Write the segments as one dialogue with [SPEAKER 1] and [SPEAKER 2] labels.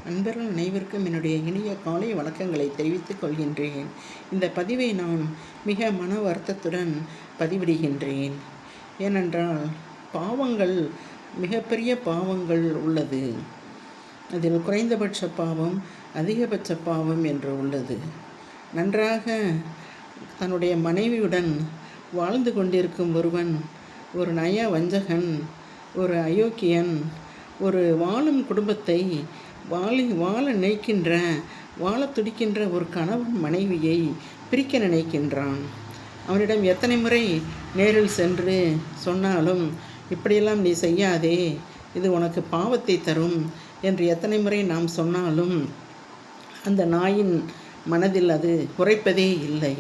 [SPEAKER 1] நண்பர்கள் அனைவருக்கும் என்னுடைய இனிய காலை வணக்கங்களை தெரிவித்துக் கொள்கின்றேன். இந்த பதிவை நான் மிக மன வருத்தத்துடன் பதிவிடுகின்றேன். ஏனென்றால் பாவங்கள், மிகப்பெரிய பாவங்கள் உள்ளது. அதில் குறைந்தபட்ச பாவம், அதிகபட்ச பாவம் என்று உள்ளது. நன்றாக தன்னுடைய மனைவியுடன் வாழ்ந்து கொண்டிருக்கும் ஒருவன் ஒரு நய வஞ்சகன், ஒரு அயோக்கியன், ஒரு வாழும் குடும்பத்தை வாழ நினைக்கின்ற, வாழ துடிக்கின்ற ஒரு கணவன் மனைவியை பிரிக்க நினைக்கின்றான். அவனிடம் எத்தனை முறை நேரில் சென்று சொன்னாலும், இப்படியெல்லாம் நீ செய்யாதே, இது உனக்கு பாவத்தை தரும் என்று எத்தனை முறை நாம் சொன்னாலும் அந்த நாயின் மனதில் அது குறைப்பதே இல்லை.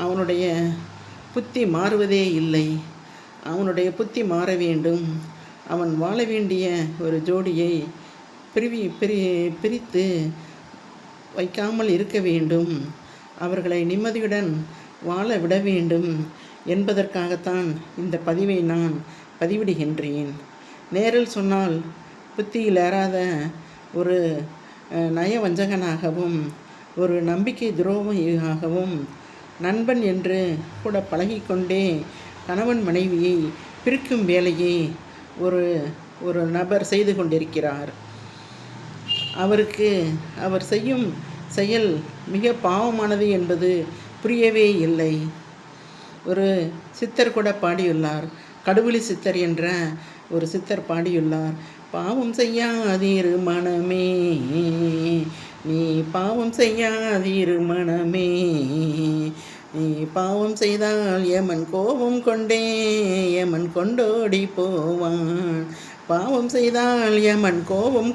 [SPEAKER 1] அவனுடைய புத்தி மாறுவதே இல்லை. அவனுடைய புத்தி மாற வேண்டும். அவன் வாழ வேண்டிய ஒரு ஜோடியை பிரித்து வைக்காமல் இருக்க வேண்டும். அவர்களை நிம்மதியுடன் வாழ விட வேண்டும் என்பதற்காகத்தான் இந்த பதிவை நான் பதிவிடுகின்றேன். நேரில் சொன்னால் புத்தியில் ஏறாத ஒரு நயவஞ்சகனாகவும், ஒரு நம்பிக்கை துரோகியாகவும், நண்பன் என்று கூட பழகிக்கொண்டே கணவன் மனைவியை பிரிக்கும் வேலையை ஒரு நபர் செய்து கொண்டிருக்கிறார். அவருக்கு அவர் செய்யும் செயல் மிக பாவமானது என்பது புரியவே இல்லை. ஒரு சித்தர் கூட பாடியுள்ளார். கடுவெளி சித்தர் என்ற ஒரு சித்தர் பாடியுள்ளார். பாவம் செய்யாதீரு மனமே, நீ பாவம் செய்யாதீரு மனமே, நீ பாவம் செய்தால் யமன் கோபம் கொண்டே யமன் கொண்டோடி போவான், பாவம் செய்தால் யமன் கோபம்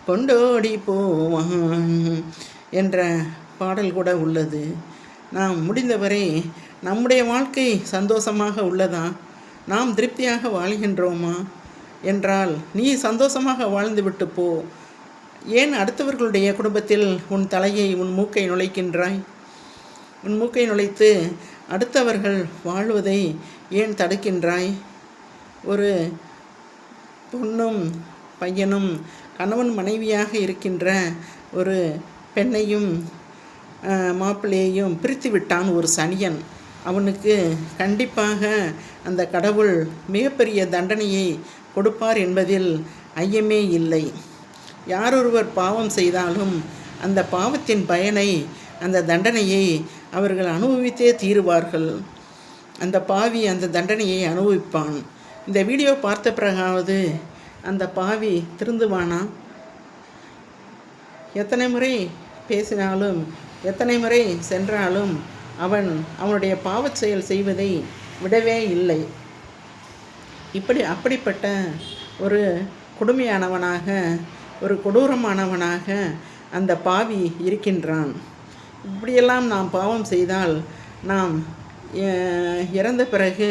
[SPEAKER 1] கொண்டோடி போவான் என்ற பாடல் கூட உள்ளது. நாம் முடிந்தவரை நம்முடைய வாழ்க்கை சந்தோஷமாக உள்ளதா, நாம் திருப்தியாக வாழ்கின்றோமா என்றால், நீ சந்தோஷமாக வாழ்ந்துவிட்டு போ. ஏன் அடுத்தவர்களுடைய குடும்பத்தில் உன் தலையை, உன் மூக்கை நுழைக்கின்றாய்? உன் மூக்கை நுழைத்து அடுத்தவர்கள் வாழ்வதை ஏன் தடுக்கின்றாய்? ஒரு பொண்ணும் பையனும் கணவன் மனைவியாக இருக்கின்ற ஒரு பெண்ணையும் மாப்பிள்ளையையும் பிரித்து விட்டான் ஒரு சனியன். அவனுக்கு கண்டிப்பாக அந்த கடவுள் மிகப்பெரிய தண்டனையை கொடுப்பார் என்பதில் ஐயமே இல்லை. யாரொருவர் பாவம் செய்தாலும் அந்த பாவத்தின் பயனை, அந்த தண்டனையை அவர்கள் அனுபவித்தே தீருவார்கள். அந்த பாவி அந்த தண்டனையை அனுபவிப்பான். இந்த வீடியோ பார்த்த பிறகாவது அந்த பாவி திருந்துவானா? எத்தனை முறை பேசினாலும், எத்தனை முறை சென்றாலும் அவனுடைய பாவச் செயல் செய்வதை விடவே இல்லை. அப்படிப்பட்ட ஒரு கொடுமையானவனாக, ஒரு கொடூரமானவனாக அந்த பாவி இருக்கின்றான். இப்படியெல்லாம் நாம் பாவம் செய்தால் நாம் இறந்த பிறகு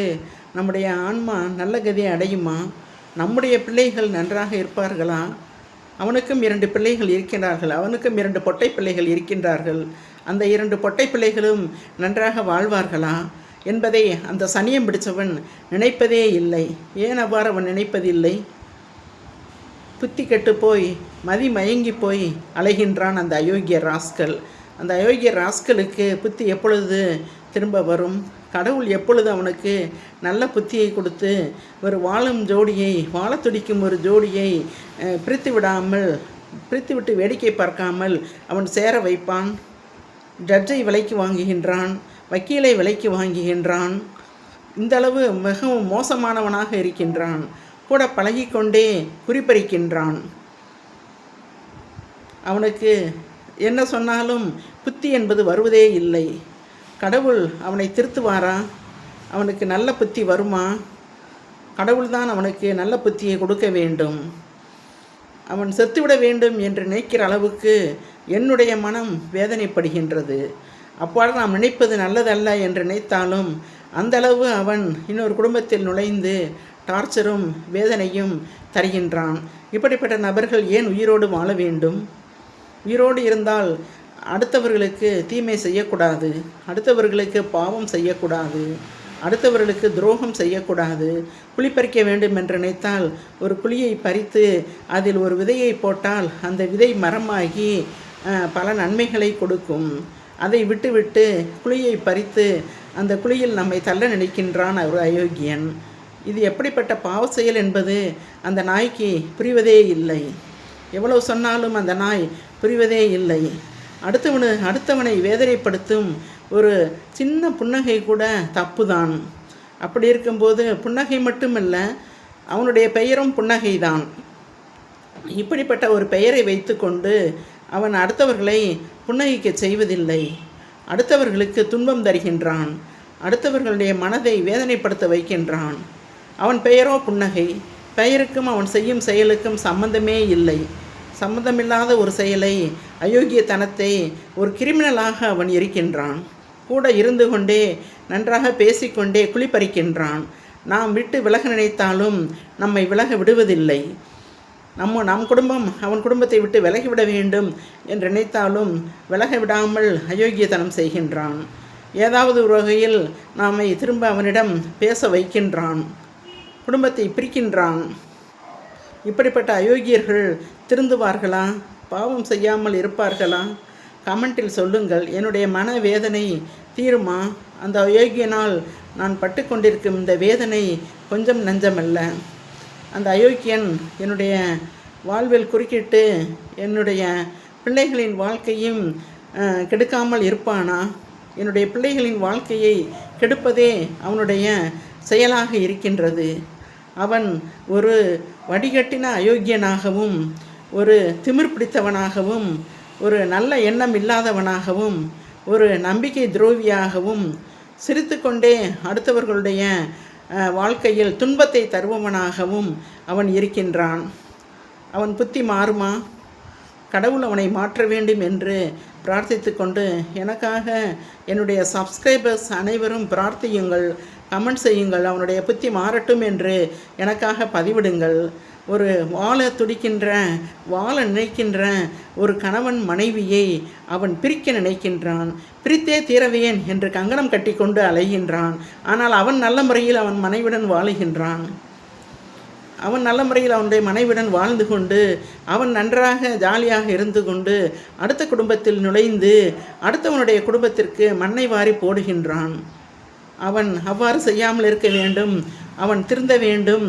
[SPEAKER 1] நம்முடைய ஆன்மா நல்ல கதியை அடையுமா? நம்முடைய பிள்ளைகள் நன்றாக இருப்பார்களா? அவனுக்கும் 2 பிள்ளைகள் இருக்கின்றார்கள். அவனுக்கும் 2 பொட்டை பிள்ளைகள் இருக்கின்றார்கள். அந்த 2 பொட்டை பிள்ளைகளும் நன்றாக வாழ்வார்களா என்பதை அந்த சனியம் பிடித்தவன் நினைப்பதே இல்லை. ஏன் அவ்வாறு அவன் நினைப்பதில்லை? புத்தி கெட்டு போய், மதி மயங்கி போய் அலைகின்றான் அந்த அயோக்கிய ராஸ்கல். அந்த அயோக்கிய ராஸ்கலுக்கு புத்தி எப்பொழுது திரும்ப வரும்? கடவுள் எப்பொழுது அவனுக்கு நல்ல புத்தியை கொடுத்து ஒரு வாழும் ஜோடியை, வாழ துடிக்கும் ஒரு ஜோடியை பிரித்துவிட்டு வேடிக்கை பார்க்காமல் அவன் சேர வைப்பான்? ஜட்ஜை விலைக்கு வாங்குகின்றான், வக்கீலை விலைக்கு வாங்குகின்றான். இந்தளவு மிகவும் மோசமானவனாக இருக்கின்றான். கூட பழகிக்கொண்டே குறிப்பறிக்கின்றான். அவனுக்கு என்ன சொன்னாலும் புத்தி என்பது வருவதே இல்லை. கடவுள் அவனை திருத்துவாரா? அவனுக்கு நல்ல புத்தி வருமா? கடவுள்தான் அவனுக்கு நல்ல புத்தியை கொடுக்க வேண்டும். அவன் செத்துவிட வேண்டும் என்று நினைக்கிற அளவுக்கு என்னுடைய மனம் வேதனைப்படுகின்றது. அவ்வாறு நாம் நினைப்பது நல்லதல்ல என்று நினைத்தாலும் அந்த அளவு அவன் இன்னொரு குடும்பத்தில் நுழைந்து டார்ச்சரும் வேதனையும் தருகின்றான். இப்படிப்பட்ட நபர்கள் ஏன் உயிரோடு வாழ வேண்டும்? உயிரோடு இருந்தால் அடுத்தவர்களுக்கு தீமை செய்யக்கூடாது, அடுத்தவர்களுக்கு பாவம் செய்யக்கூடாது, அடுத்தவர்களுக்கு துரோகம் செய்யக்கூடாது. குழி பறிக்க வேண்டும் என்று நினைத்தால் ஒரு குழியை பறித்து அதில் ஒரு விதையை போட்டால் அந்த விதை மரமாகி பல நன்மைகளை கொடுக்கும். அதை விட்டுவிட்டு குழியை பறித்து அந்த குழியில் நம்மை தள்ள நினைக்கின்றான் ஒரு அயோக்கியன். இது எப்படிப்பட்ட பாவ செயல் என்பது அந்த நாய்க்கு புரிவதே இல்லை. எவ்வளவு சொன்னாலும் அந்த நாய் புரிவதே இல்லை. அடுத்தவனை வேதனைப்படுத்தும் ஒரு சின்ன புன்னகை கூட தப்பு தான். அப்படி இருக்கும்போது புன்னகை மட்டுமல்ல, அவனுடைய பெயரும் புன்னகை தான். இப்படிப்பட்ட ஒரு பெயரை வைத்து கொண்டு அவன் அடுத்தவர்களை புன்னகைக்க செய்வதில்லை. அடுத்தவர்களுக்கு துன்பம் தருகின்றான். அடுத்தவர்களுடைய மனதை வேதனைப்படுத்த வைக்கின்றான். அவன் பெயரோ புன்னகை. பெயருக்கும் அவன் செய்யும் செயலுக்கும் சம்பந்தமே இல்லை. சம்பந்தமில்லாத ஒரு செயலை, அயோக்கியத்தனத்தை ஒரு கிரிமினலாக அவன் இருக்கின்றான். கூட இருந்து கொண்டே நன்றாக பேசிக்கொண்டே குளிப்பறிக்கின்றான். நாம் விட்டு விலக நினைத்தாலும் நம்மை விலக விடுவதில்லை. நம் குடும்பம் அவன் குடும்பத்தை விட்டு விலகிவிட வேண்டும் என்று நினைத்தாலும் விலக விடாமல் அயோக்கியத்தனம் செய்கின்றான். ஏதாவது ஒரு வகையில் நாமை திரும்ப அவனிடம் பேச வைக்கின்றான். குடும்பத்தை பிரிக்கின்றான். இப்படிப்பட்ட அயோக்கியர்கள் திருந்துவார்களா? பாவம் செய்யாமல் இருப்பார்களா? கமெண்டில் சொல்லுங்கள். என்னுடைய மனவேதனை தீருமா? அந்த அயோக்கியனால் நான் பட்டு கொண்டிருக்கும் இந்த வேதனை கொஞ்சம் நஞ்சமல்ல. அந்த அயோக்கியன் என்னுடைய வாழ்வில் குறுக்கிட்டு என்னுடைய பிள்ளைகளின் வாழ்க்கையும் கெடுக்காமல் இருப்பானா? என்னுடைய பிள்ளைகளின் வாழ்க்கையை கெடுப்பதே அவனுடைய செயலாக இருக்கின்றது. அவன் ஒரு வடிகட்டின அயோக்கியனாகவும், ஒரு திமிர் பிடித்தவனாகவும், ஒரு நல்ல எண்ணம் இல்லாதவனாகவும், ஒரு நம்பிக்கை துரோகியாகவும், சிரித்து கொண்டே அடுத்தவர்களுடைய வாழ்க்கையில் துன்பத்தை தருபவனாகவும் அவன் இருக்கின்றான். அவன் புத்தி மாறுமா? கடவுள் அவனை மாற்ற வேண்டும் என்று பிரார்த்தித்து கொண்டு, எனக்காக என்னுடைய சப்ஸ்கிரைபர்ஸ் அனைவரும் பிரார்த்தியுங்கள், கமெண்ட் செய்யுங்கள், அவனுடைய புத்தி மாறட்டும் என்று எனக்காக பதிவிடுங்கள். ஒரு வாழ நினைக்கின்ற ஒரு கணவன் மனைவியை அவன் பிரிக்க நினைக்கின்றான். பிரித்தே தீரவேன் என்று கங்கணம் கட்டி கொண்டு அலைகின்றான். ஆனால் அவன் நல்ல முறையில் அவன் மனைவியுடன் வாழுகின்றான். அவன் நல்ல முறையில் அவனுடைய மனைவியுடன் வாழ்ந்து கொண்டு அவன் நன்றாக ஜாலியாக இருந்து கொண்டு அடுத்த குடும்பத்தில் நுழைந்து அடுத்தவனுடைய குடும்பத்திற்கு மண்ணை வாரி போடுகின்றான். அவன் அவ்வாறு செய்யாமல் இருக்க வேண்டும். அவன் திருந்த வேண்டும்.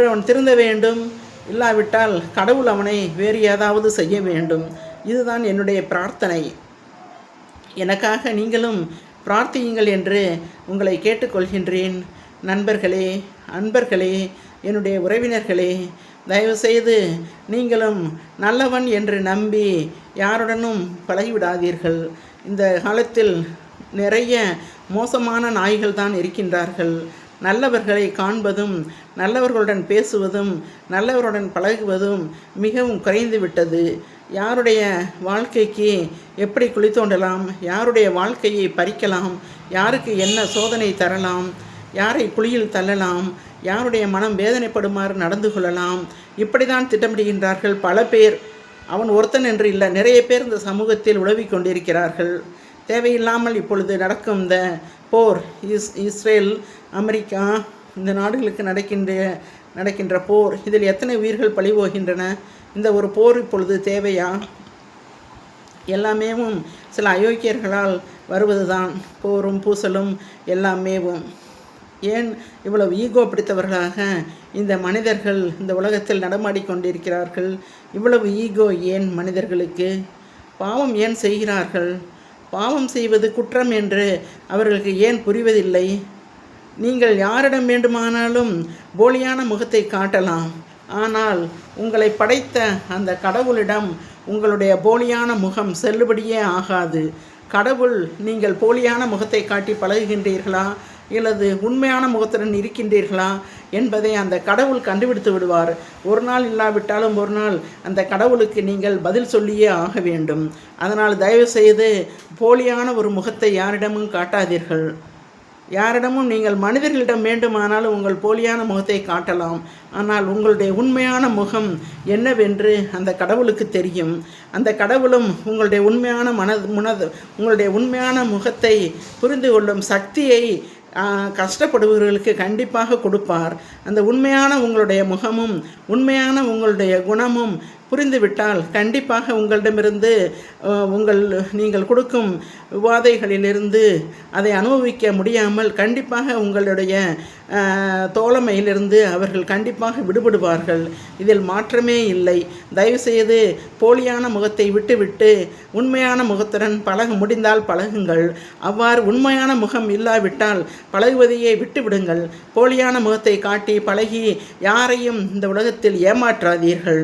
[SPEAKER 1] அவன் திருந்த வேண்டும். இல்லாவிட்டால் கடவுள் அவனை வேறு ஏதாவது செய்ய வேண்டும். இதுதான் என்னுடைய பிரார்த்தனை. எனக்காக நீங்களும் பிரார்த்தியுங்கள் என்று உங்களை கேட்டுக்கொள்கின்றேன். நண்பர்களே, அன்பர்களே, என்னுடைய உறவினர்களே, தயவுசெய்து நீங்களும் நல்லவன் என்று நம்பி யாருடனும் பழகிவிடாதீர்கள். இந்த காலத்தில் நிறைய மோசமான நாய்கள் தான் இருக்கின்றார்கள். நல்லவர்களை காண்பதும் நல்லவர்களுடன் பேசுவதும் நல்லவருடன் பழகுவதும் மிகவும் குறைந்து விட்டது. யாருடைய வாழ்க்கைக்கு எப்படி குழி தோண்டலாம், யாருடைய வாழ்க்கையை பறிக்கலாம், யாருக்கு என்ன சோதனை தரலாம், யாரை குழியில் தள்ளலாம், யாருடைய மனம் வேதனைப்படுமாறு நடந்து கொள்ளலாம், இப்படி தான் திட்டமிடுகின்றார்கள் பல பேர். அவன் ஒருத்தன் என்று இல்லை, நிறைய பேர் இந்த சமூகத்தில் உழவிக் கொண்டிருக்கிறார்கள். தேவையில்லாமல் இப்பொழுது நடக்கும் இந்த போர், இஸ்ரேல், அமெரிக்கா, இந்த நாடுகளுக்கு நடக்கின்ற போர், இதில் எத்தனை உயிர்கள் பழிபோகின்றன? இந்த ஒரு போர் இப்பொழுது தேவையா? எல்லாமேவும் சில அயோக்கியர்களால் வருவது தான். போரும் பூசலும் எல்லாமேவும். ஏன் இவ்வளவு ஈகோ பிடித்தவர்களாக இந்த மனிதர்கள் இந்த உலகத்தில் நடமாடிக்கொண்டிருக்கிறார்கள்? இவ்வளவு ஈகோ ஏன் மனிதர்களுக்கு? பாவம் ஏன் செய்கிறார்கள்? பாவம் செய்வது குற்றம் என்று அவர்களுக்கு ஏன் புரிவதில்லை? நீங்கள் யாரிடம் வேண்டுமானாலும் போலியான முகத்தை காட்டலாம். ஆனால் உங்களை படைத்த அந்த கடவுளிடம் உங்களுடைய போலியான முகம் செல்லுபடியே ஆகாது. கடவுள் நீங்கள் போலியான முகத்தை காட்டி பழகுகின்றீர்களா அல்லது உண்மையான முகத்துடன் இருக்கின்றீர்களா என்பதை அந்த கடவுள் கண்டுபிடித்து விடுவார். ஒரு நாள் இல்லாவிட்டாலும் ஒரு நாள் அந்த கடவுளுக்கு நீங்கள் பதில் சொல்லியே ஆக வேண்டும். அதனால் தயவு செய்து போலியான ஒரு முகத்தை யாரிடமும் காட்டாதீர்கள். யாரிடமும் நீங்கள் மனிதர்களிடம் வேண்டுமானாலும் உங்கள் போலியான முகத்தை காட்டலாம். ஆனால் உங்களுடைய உண்மையான முகம் என்னவென்று அந்த கடவுளுக்கு தெரியும். அந்த கடவுளும் உங்களுடைய உண்மையான உங்களுடைய உண்மையான முகத்தை புரிந்து கொள்ளும் சக்தியை கஷ்டப்படுபவர்களுக்கு கண்டிப்பாக கொடுப்பார். அந்த உண்மையான உங்களுடைய முகமும் உண்மையான உங்களுடைய குணமும் புரிந்துவிட்டால் கண்டிப்பாக உங்களிடமிருந்து நீங்கள் கொடுக்கும் உபாதைகளிலிருந்து அதை அனுபவிக்க முடியாமல் கண்டிப்பாக உங்களுடைய தோழமையிலிருந்து அவர்கள் கண்டிப்பாக விடுபடுவார்கள். இதில் மாற்றமே இல்லை. தயவுசெய்து போலியான முகத்தை விட்டுவிட்டு உண்மையான முகத்துடன் பழக முடிந்தால் பழகுங்கள். அவ்வாறு உண்மையான முகம் இல்லாவிட்டால் பழகுவதையே விட்டுவிடுங்கள். போலியான முகத்தை காட்டி பழகி யாரையும் இந்த உலகத்தில் ஏமாற்றாதீர்கள்.